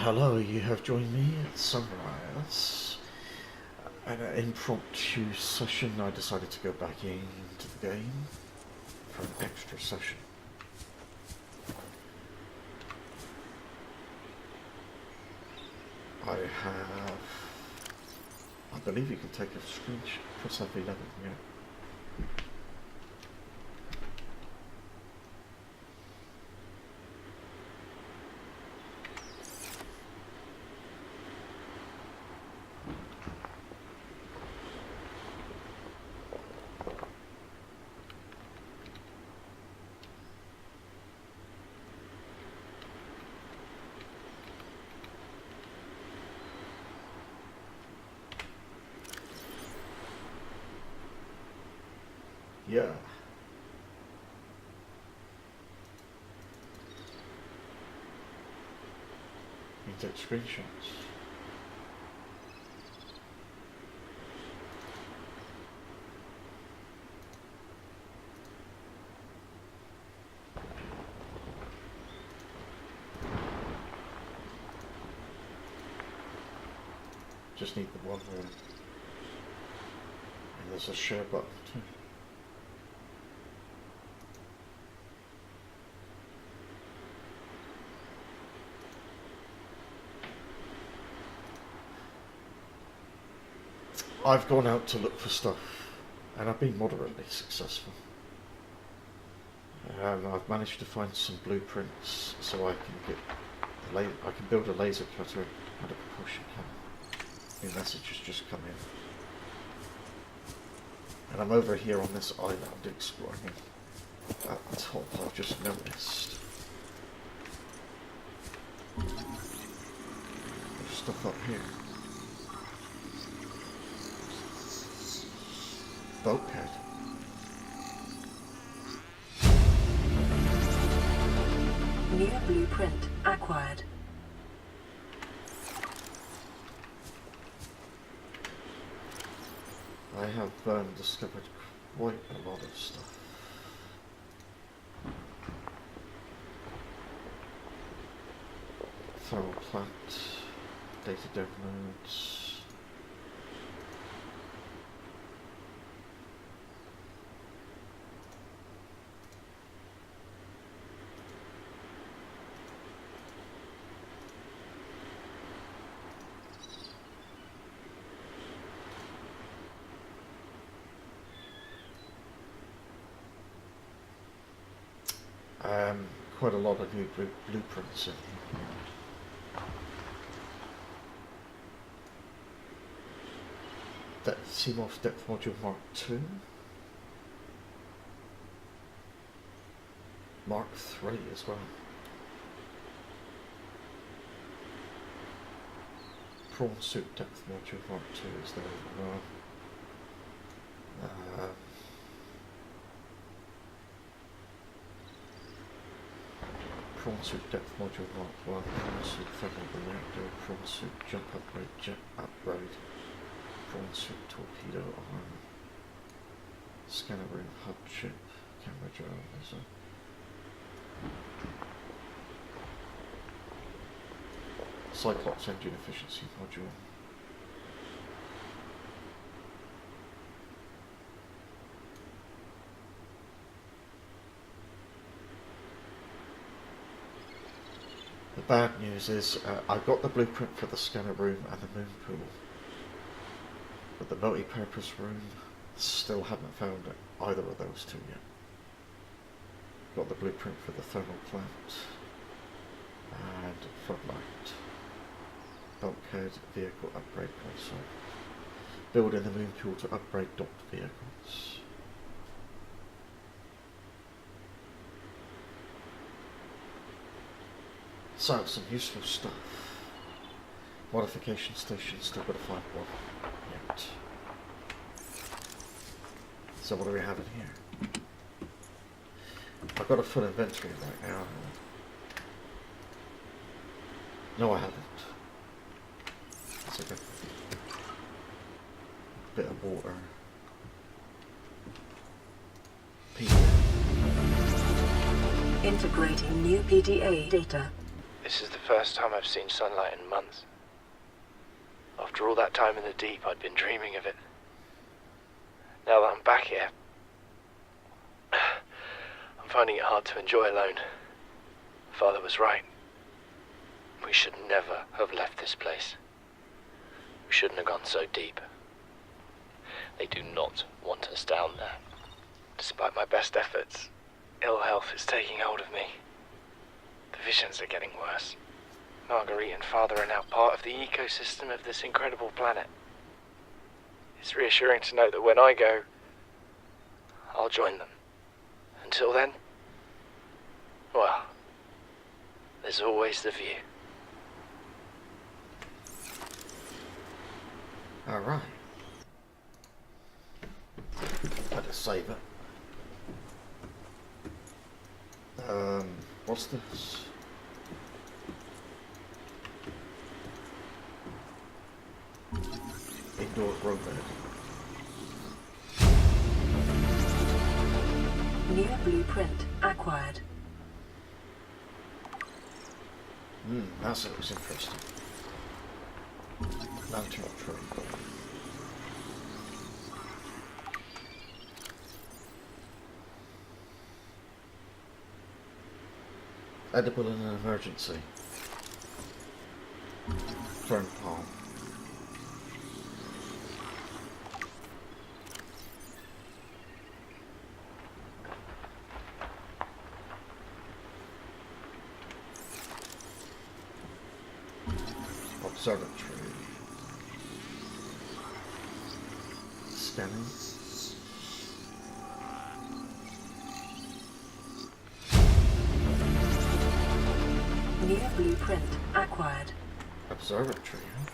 Hello, you have joined me at sunrise. An impromptu session. I decided to go back into the game for an extra session. I believe you can take a screenshot. Press F11, yeah. Yeah. You can take screenshots. Just need the one room. And there's a share button too. I've gone out to look for stuff, and I've been moderately successful. I've managed to find some blueprints, so I can get I can build a laser cutter and a propulsion cannon. New message has just come in, and I'm over here on this island exploring. At the top, I've just noticed there's stuff up here. Bulkhead. New blueprint acquired. I have discovered quite a lot of stuff. Thermal plant, data downloads. Quite a lot of new blueprints in here. CMOS depth module Mark II. Mark III as well. Prawn suit depth module Mark II is there as well. Prawn suit depth module Mark I, prawn suit thermal reactor, prawn suit jump upgrade, jet upgrade, prawn suit torpedo arm, scanner room hub chip, camera drone laser. Cyclops engine efficiency module. The bad news is I got the blueprint for the scanner room and the moon pool, but the multi-purpose room, still haven't found either of those two yet. Got the blueprint for the thermal plant and floodlight, bulkhead, vehicle upgrade console, building the moon pool to upgrade docked vehicles. So, some useful stuff. Modification station, still got to find one yet. So what do we have in here? I've got a full inventory right now. No, I haven't. That's okay. Bit of water. Integrating new PDA data. This is the first time I've seen sunlight in months. After all that time in the deep, I'd been dreaming of it. Now that I'm back here, I'm finding it hard to enjoy alone. Father was right. We should never have left this place. We shouldn't have gone so deep. They do not want us down there. Despite my best efforts, ill health is taking hold of me. The visions are getting worse. Marguerite and Father are now part of the ecosystem of this incredible planet. It's reassuring to know that when I go, I'll join them. Until then, well, there's always the view. Alright. Better save it. What's this? Indoor grow bed. New blueprint acquired. That looks interesting. Lantern tree. Edible in an emergency. Fern palm. Observatory. Scanning. New blueprint acquired. Observatory, huh?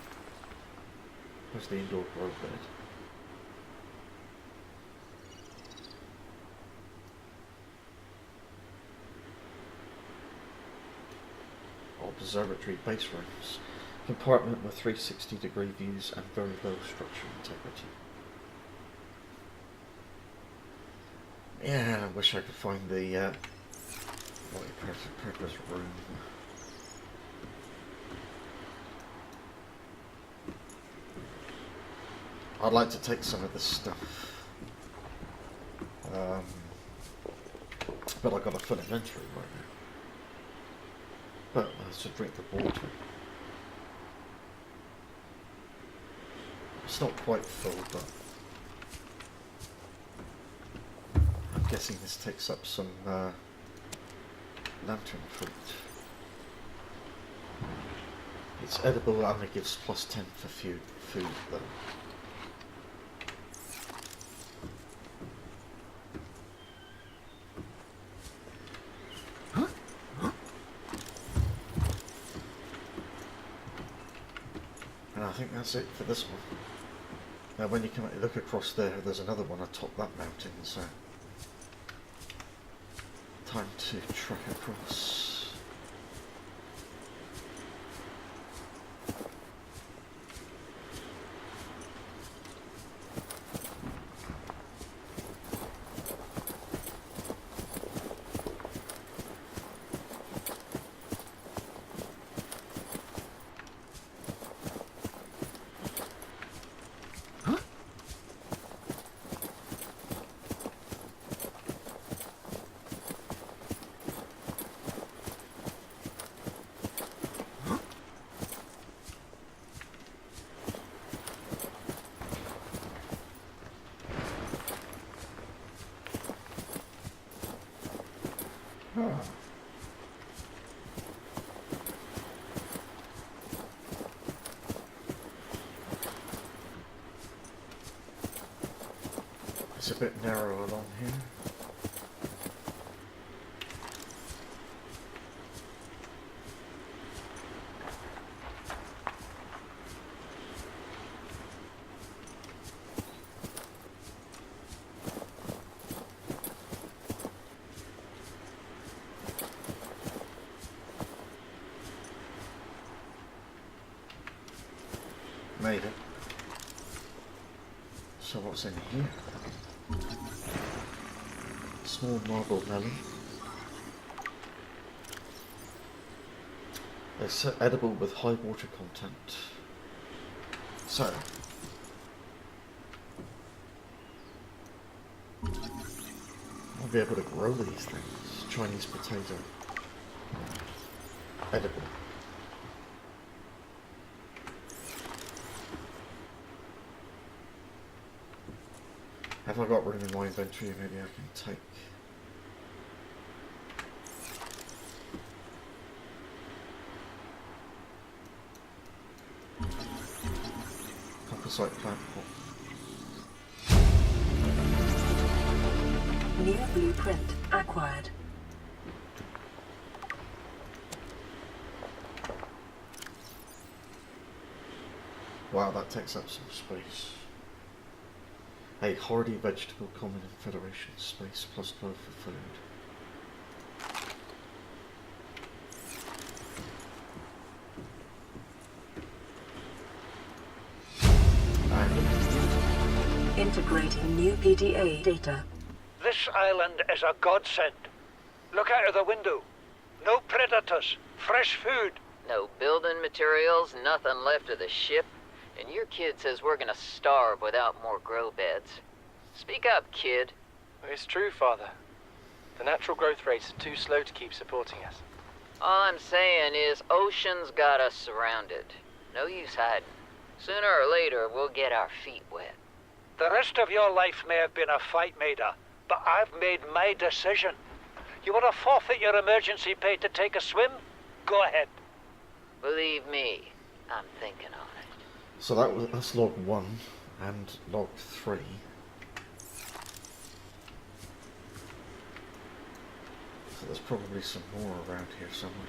Where's the indoor grow bed? Observatory base rooms. Compartment with 360-degree views and very low structural integrity. Yeah, I wish I could find the multi-purpose room. I'd like to take some of this stuff, but I've got a full inventory right now. But I should drink the water. It's not quite full, but I'm guessing this takes up some lantern fruit. It's edible and it gives +10 for food though. And I think that's it for this one. Now when you come look across there, there's another one atop that mountain, so time to trek across. It's a bit narrow along here. Made it. So what's in here? Small marble melon. It's edible with high water content. So, I'll be able to grow these things. Chinese potato. Edible. Have I got room in my inventory? Maybe I can take. Composite plant pot. New blueprint acquired. Wow, that takes up some space. A hardy vegetable common in Federation space plus 12 for food. And Integrating new PDA data. This island is a godsend. Look out of the window. No predators, fresh food. No building materials, nothing left of the ship, and your kid says we're gonna starve without more grow beds. Speak up, kid. It's true, Father. The natural growth rates are too slow to keep supporting us. All I'm saying is ocean's got us surrounded. No use hiding. Sooner or later, we'll get our feet wet. The rest of your life may have been a fight, Maida, but I've made my decision. You want to forfeit your emergency pay to take a swim? Go ahead. Believe me, I'm thinking on it. so that's log 1 and log 3. So there's probably some more around here somewhere.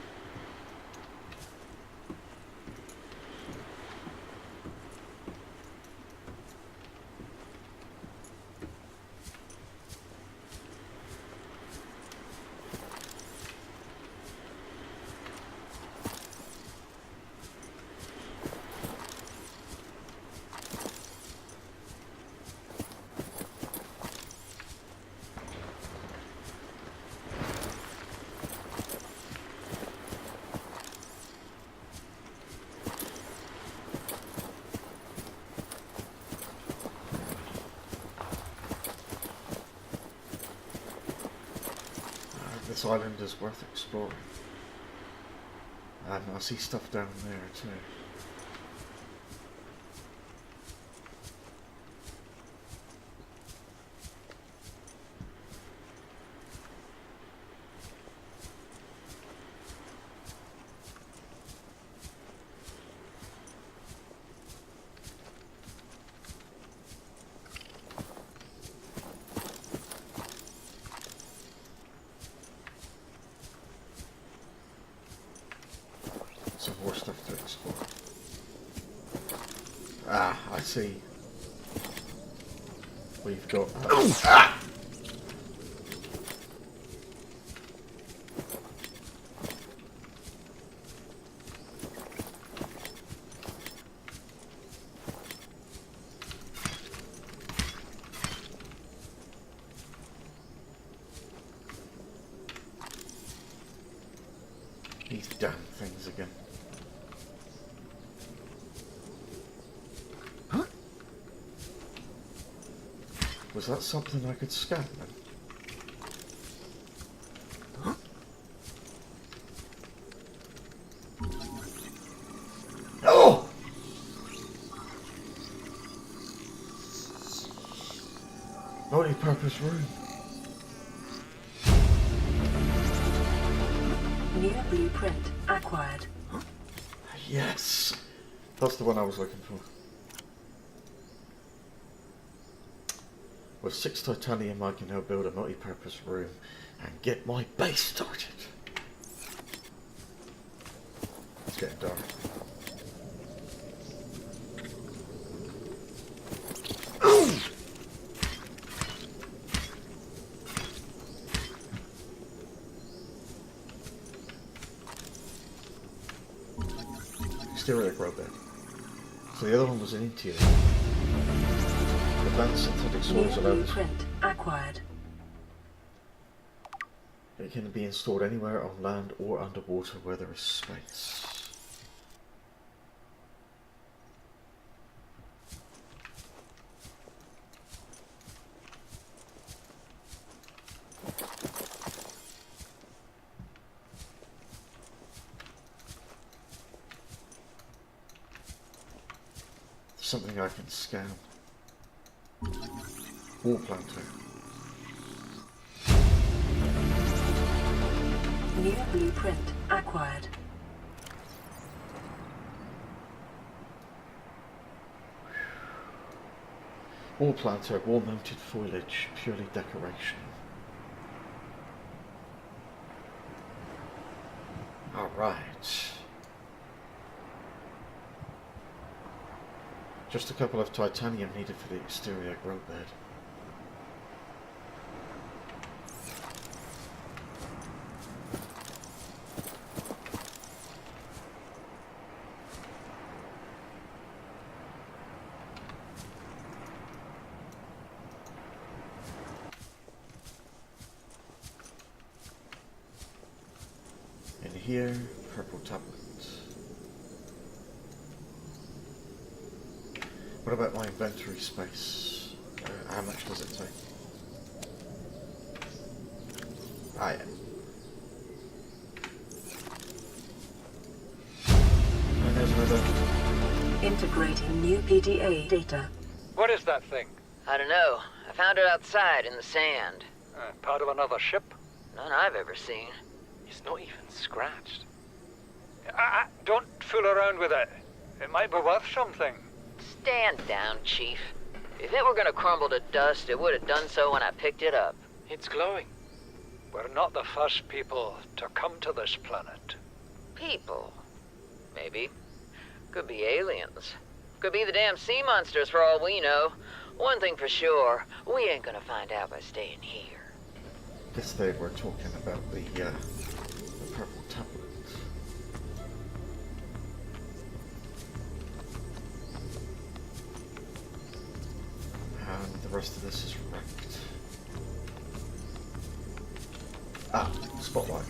This island is worth exploring. And I see stuff down there too. Some more stuff to explore. Ah, I see. We've got... these damn things again. Was that something I could scan then? Oh! Multi-purpose room. New blueprint acquired. Yes! That's the one I was looking for. With 6 titanium I can now build a multi-purpose room and get my base started. It's getting dark. Exterior grow bed. So the other one was an interior. Advanced synthetic soils New allow this. blueprint acquired. It can be installed anywhere on land or underwater where there is space. Something I can scan. Wall planter. New blueprint acquired. Wall planter, wall-mounted foliage, purely decoration. Alright. Just a couple of titanium needed for the exterior grow bed. In here, purple tablet. What about my inventory space? How much does it take? Ah, yeah. And there's another. Integrating new PDA data. What is that thing? I don't know. I found it outside in the sand. Part of another ship? None I've ever seen. It's not even scratched. Don't fool around with it. It might be worth something. Stand down, Chief. If it were gonna crumble to dust, it would have done so when I picked it up. It's glowing. We're not the first people to come to this planet. People. Maybe. Could be aliens. Could be the damn sea monsters for all we know. One thing for sure, we ain't gonna find out by staying here. Guess they were talking about the purple tablet. And the rest of this is wrecked. Ah, spotlight.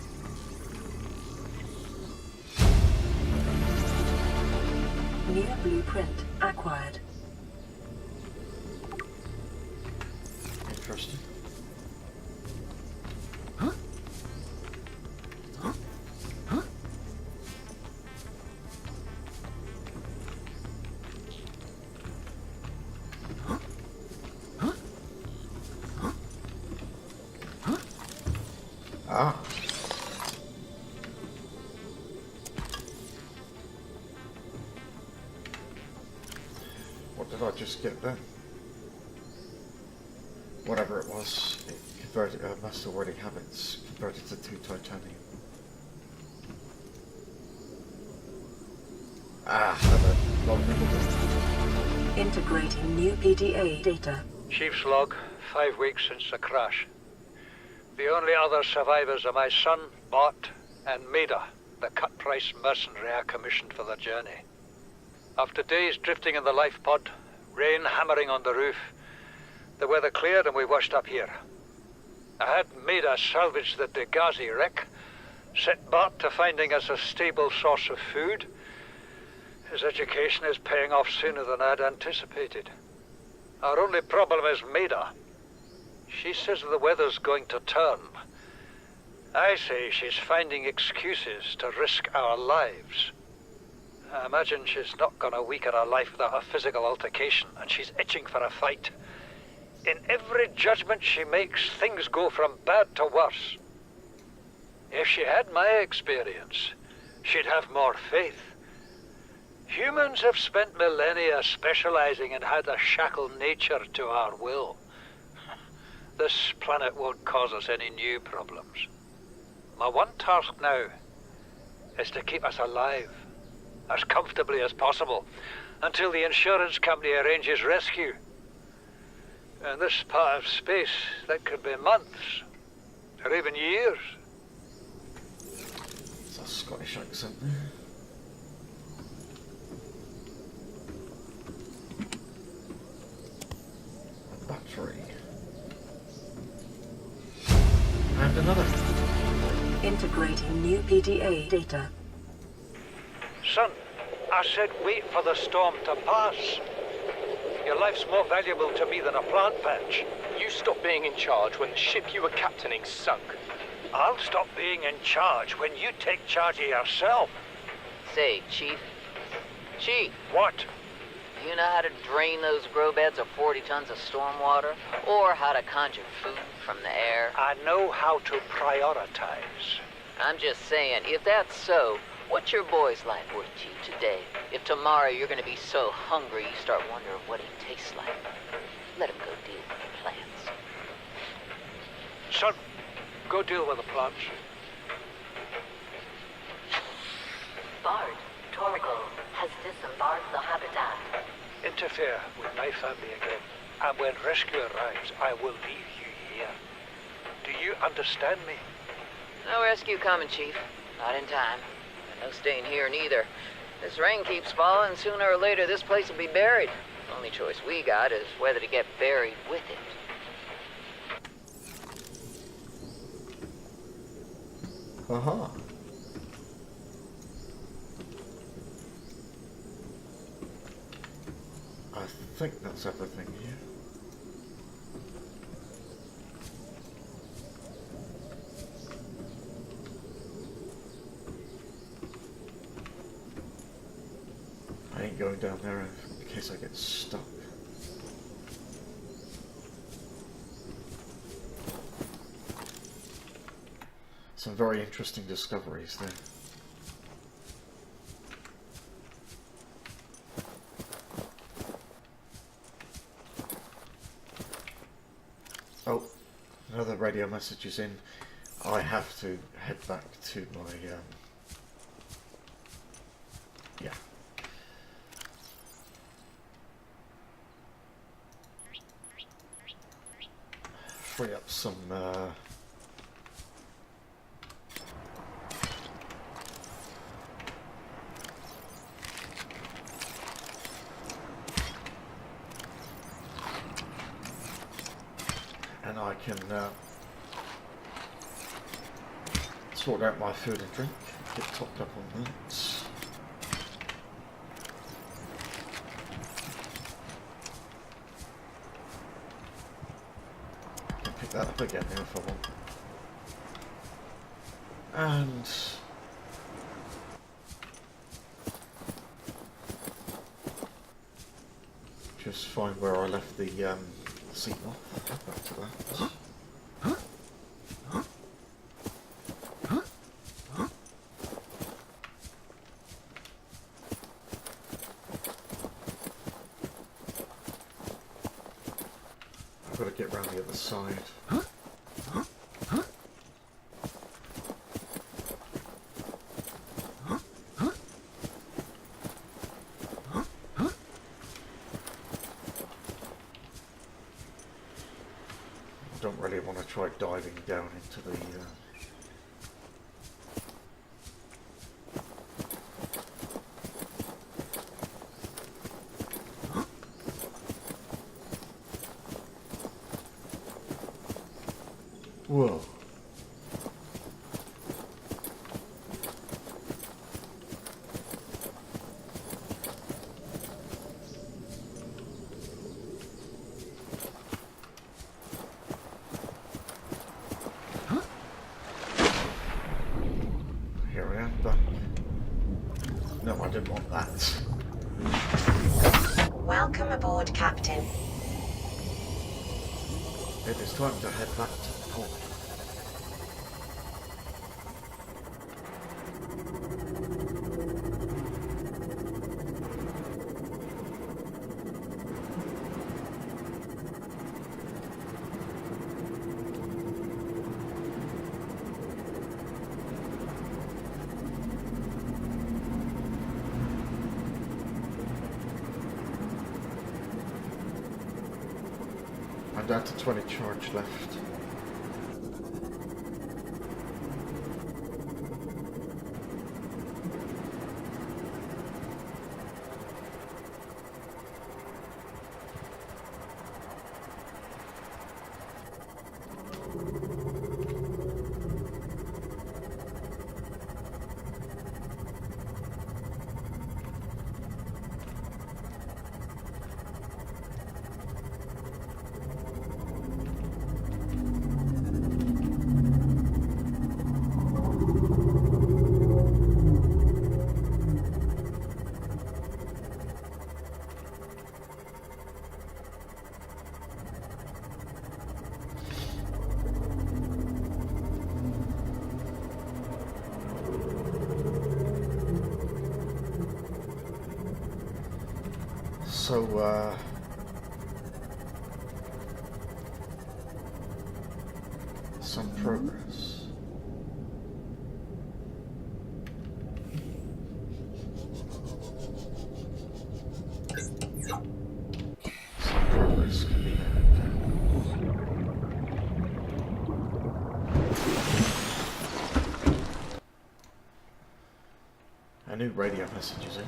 New blueprint acquired. Interesting. Ah. What did I just get then? Whatever it was, it converted, must already have it converted to 2 titanium. Ah, Integrating new PDA data. Chief's log, 5 weeks since the crash. The only other survivors are my son, Bart, and Maida, the cut-price mercenary I commissioned for the journey. After days drifting in the life pod, rain hammering on the roof, the weather cleared and we washed up here. I had Maida salvage the Degazi wreck, set Bart to finding us a stable source of food. His education is paying off sooner than I'd anticipated. Our only problem is Maida. She says the weather's going to turn. I say she's finding excuses to risk our lives. I imagine she's not gonna weaken her life without a physical altercation, and she's itching for a fight. In every judgment she makes, things go from bad to worse. If she had my experience, she'd have more faith. Humans have spent millennia specializing in how to shackle nature to our will. This planet won't cause us any new problems. My one task now is to keep us alive, as comfortably as possible, until the insurance company arranges rescue. In this part of space, that could be months, or even years. It's a Scottish accent there. A battery. And another. Integrating new PDA data. Son, I said wait for the storm to pass. Your life's more valuable to me than a plant patch. You stopped being in charge when the ship you were captaining sunk. I'll stop being in charge when you take charge of yourself. Say, Chief. Chief, What? Do you know how to drain those grow beds of 40 tons of stormwater? Or how to conjure food from the air? I know how to prioritize. I'm just saying, if that's so, what's your boy's life worth to you today? If tomorrow you're gonna be so hungry you start wondering what he tastes like, let him go deal with the plants. Son, go deal with the plants. Bard, Torgo has disembarked the habitat. Interfere with my family again, and when rescue arrives, I will leave you here. Do you understand me? No rescue coming, Chief. Not in time. And no staying here neither. This rain keeps falling, sooner or later this place will be buried. The only choice we got is whether to get buried with it. Aha. I think that's everything here. I ain't going down there in case I get stuck. Some very interesting discoveries there. Oh, another radio message is in. I have to head back to my, yeah. Free up some, and I can sort out my food and drink, get topped up on that. Can pick that up again here if I want. And just find where I left the seat off. Back to that. I've got to get round the other side. I don't really want to try diving down into the Whoa. Here I am back. No, I didn't want that. Welcome aboard, Captain. It is time to head back to the port. I'm down to 20 charge left. So, some progress. Some progress can be made. A new radio message is in.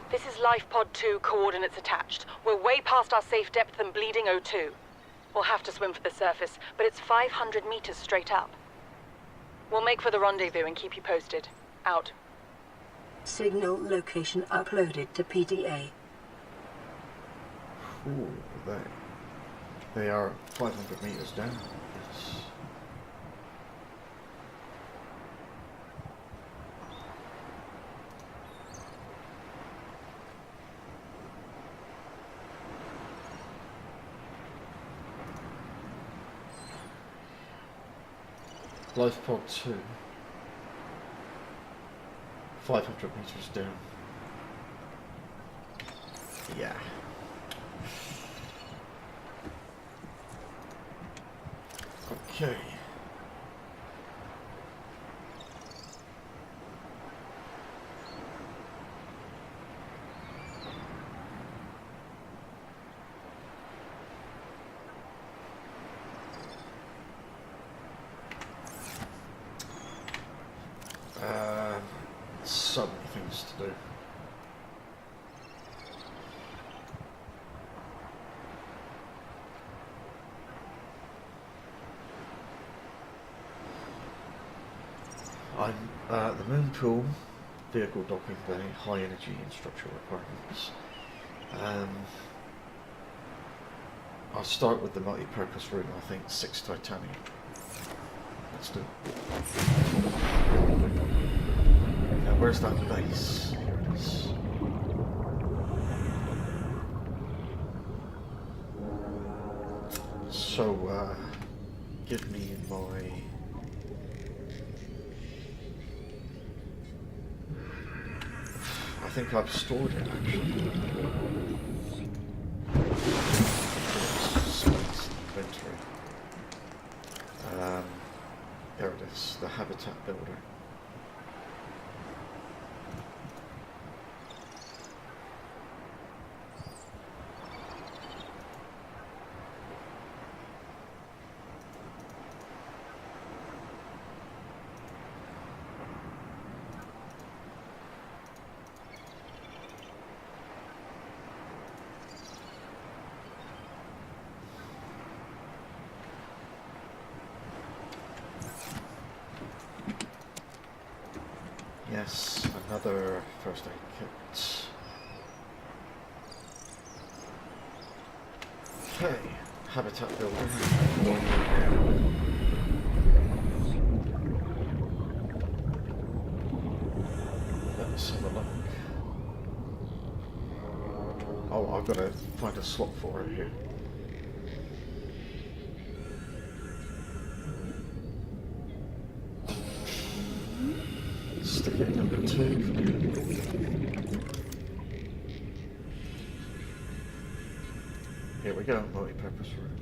This is Life Pod 2, coordinates attached. We're way past our safe depth and bleeding O2. We'll have to swim for the surface, but it's 500 meters straight up. We'll make for the rendezvous and keep you posted. Out. Signal location uploaded to PDA. Ooh, they are 500 meters down. Yes. Life pod 2. 500 meters down. Yeah. Okay. So many things to do. The moon pool, vehicle docking bay, high energy and structural requirements. I'll start with the multi-purpose room. I think 6 titanium. Let's do it. Now, where's that base? Here it is. So, give me my... I think I've stored it, actually. Space inventory. There it is, the habitat builder. Yes, another first aid kit. Okay, habitat builder. Let's have a look. Oh, I've got to find a slot for it here. Stick it number 2. Here we go, multi-purpose room.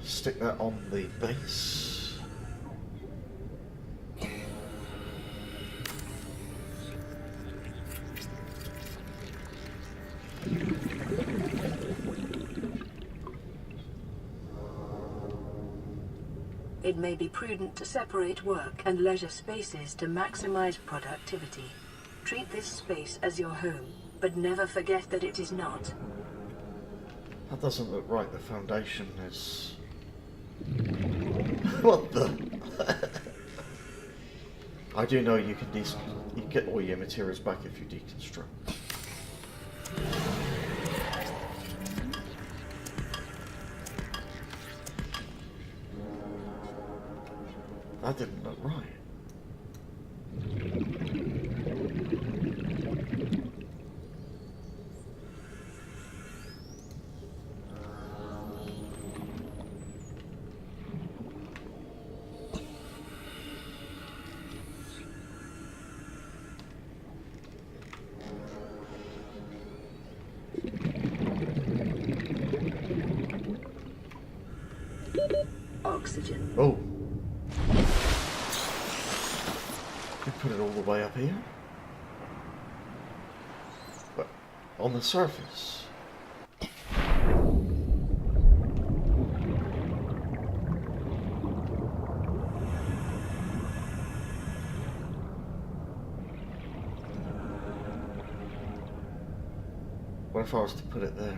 Stick that on the base. It may be prudent to separate work and leisure spaces to maximize productivity. Treat this space as your home, but never forget that it is not. That doesn't look right. The foundation is... What the? I do know you can you get all your materials back if you deconstruct. That didn't look right. Oxygen. Oh. We put it all the way up here. But on the surface. What if I was to put it there?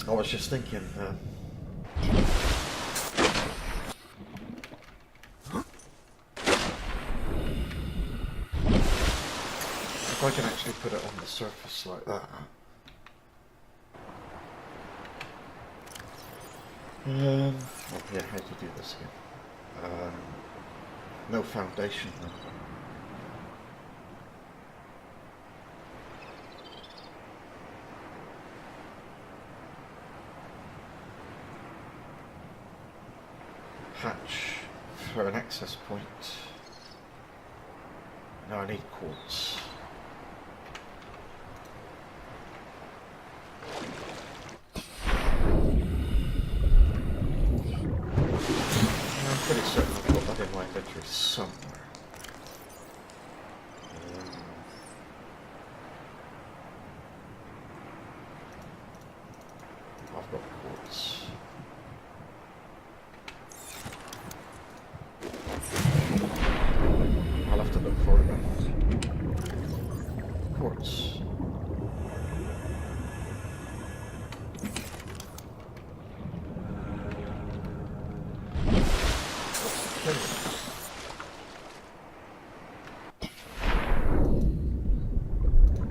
I was just thinking, if I can actually put it on the surface like that. Oh yeah, how do you do this again? No foundation though. Hatch for an access point. No, I need quartz. I'm pretty certain I've got that in my inventory somewhere. I've got quartz. I'll have to look for it then. Quartz.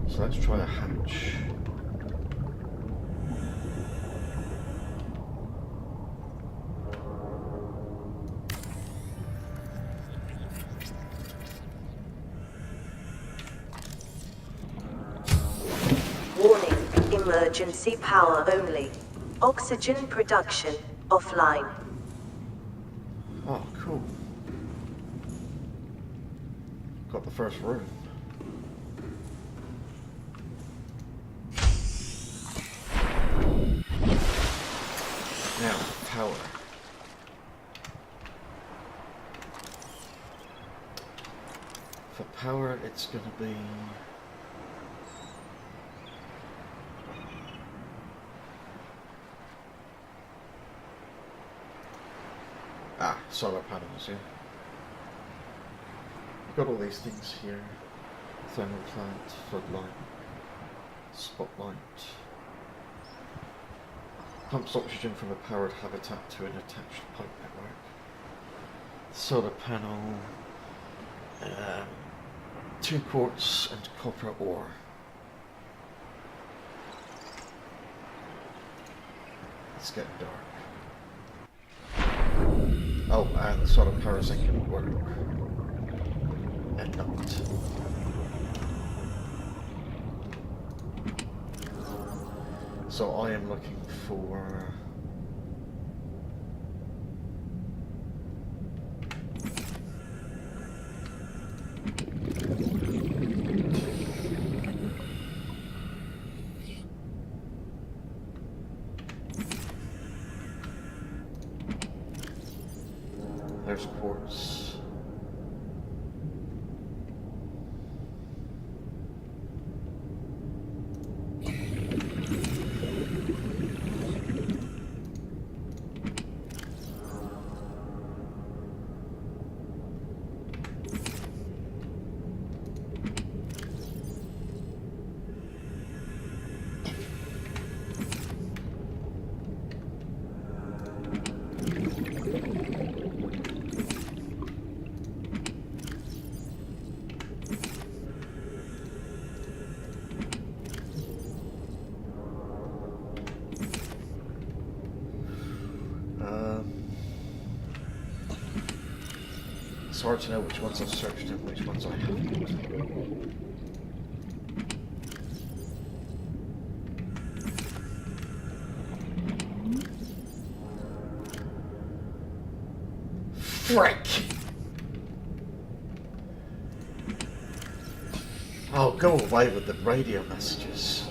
So let's try a hatch. Warning, emergency power only. Oxygen production offline. Oh, cool. Got the first room. Now, power. For power, it's going to be... solar panels, yeah. We've got all these things here. Thermal plant, floodlight, spotlight. Pumps oxygen from a powered habitat to an attached pipe network. Solar panel. 2 quartz and copper ore. It's getting dark. Oh, and the solar power zinc can work. And not. So I am looking for... There's quartz. It's hard to know which ones I've searched and which ones I haven't. Frick! Oh, go away with the radio messages.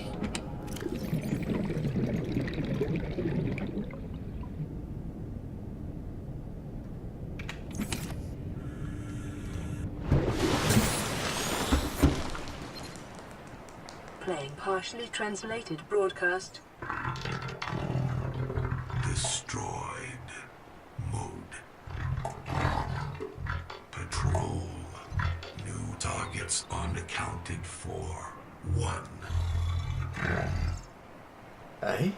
Playing partially translated broadcast. Destroyed. Mode. Patrol. New targets unaccounted for. 1. Eh?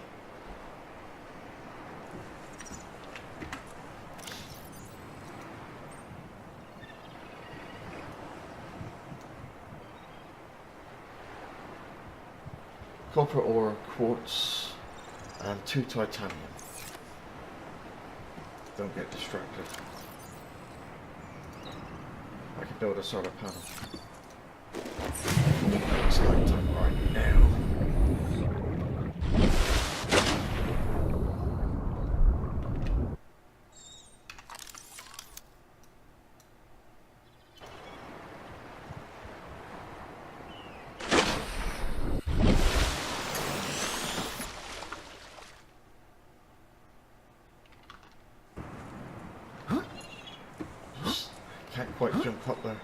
Copper ore, quartz, and 2 titanium. Don't get distracted. I can build a solar panel. It's night time right now. Can't quite jump up there.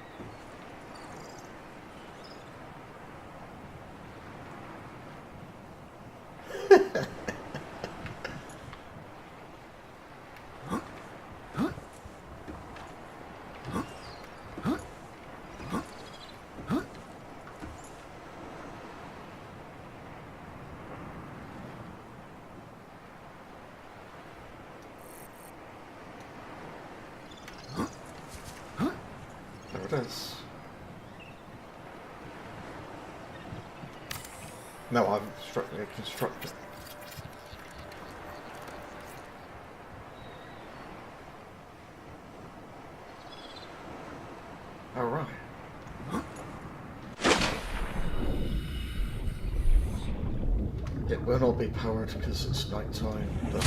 There it is. No, I've constructed. Alright. It will not be powered because it's night time, but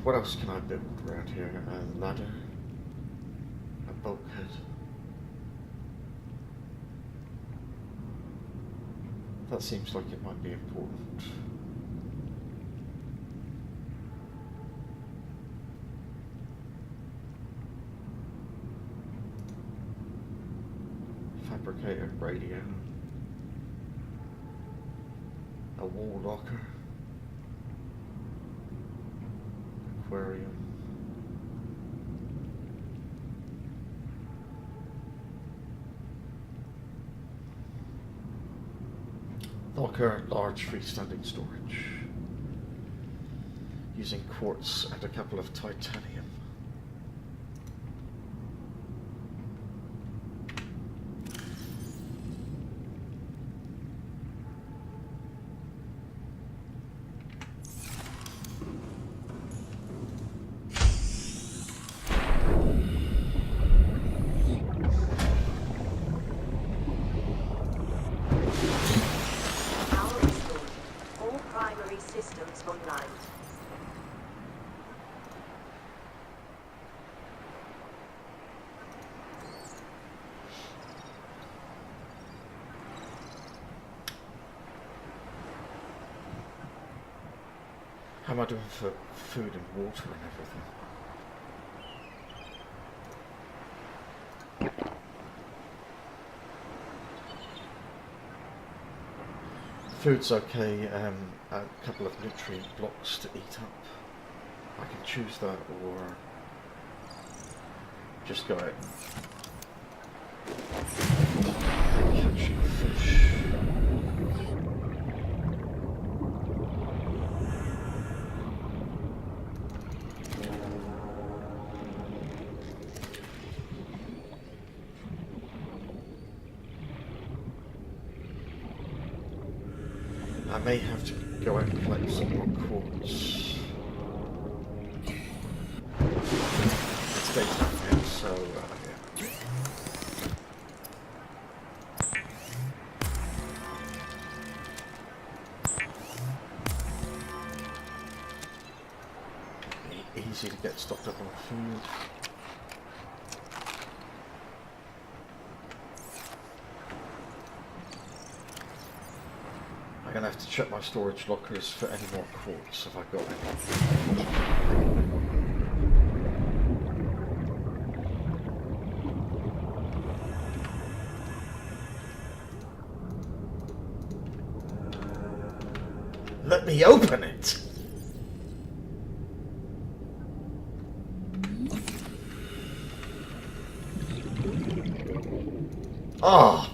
what else can I build around here? A ladder, a bulkhead. That seems like it might be important. Fabricated radio, a wall locker, aquarium, locker, large freestanding storage, using quartz and a couple of titanium. Power restored. All primary systems online. How am I doing for food and water and everything? Food's okay, a couple of nutrient blocks to eat up. I can choose that or just go out and catching fish. may have to go out and collect some more quartz. It's daytime now, so yeah. Easy to get stocked up on food. I'm gonna have to check my storage lockers for any more quartz if I've got any. Let me open it! Oh!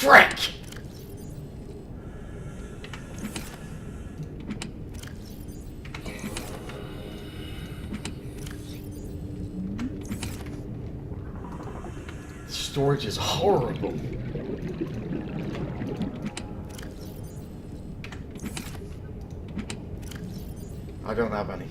Frick! The storage is horrible. I don't have any.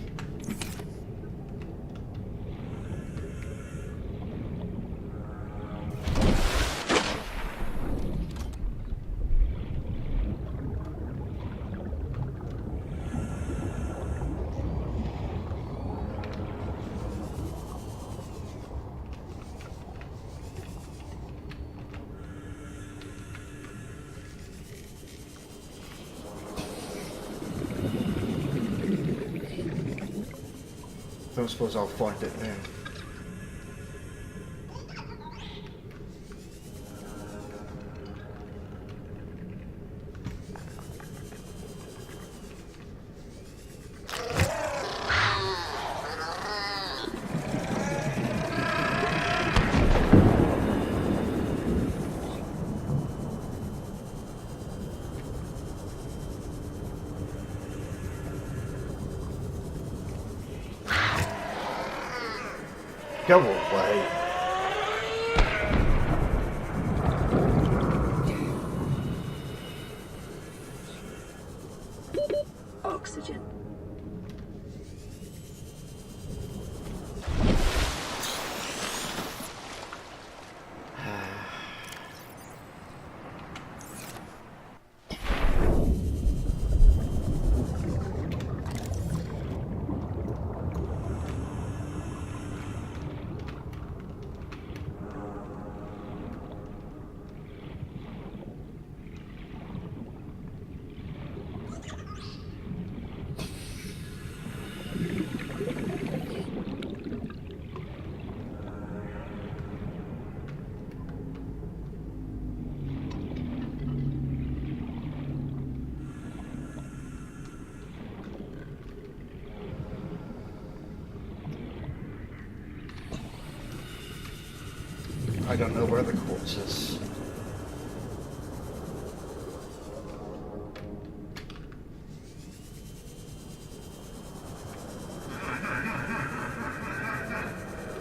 I don't suppose I'll find it now. Go away. Oxygen. I don't know where the quartz is.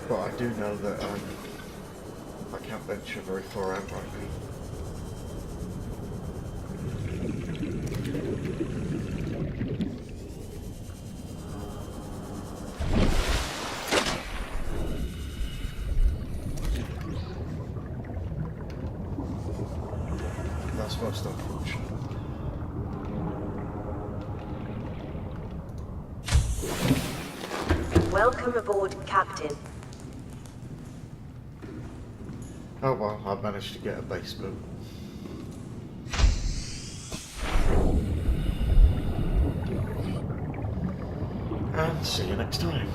But I do know that I can't venture very far out right now. That's most unfortunate. Welcome aboard, Captain. Oh well, I managed to get a base built. And see you next time.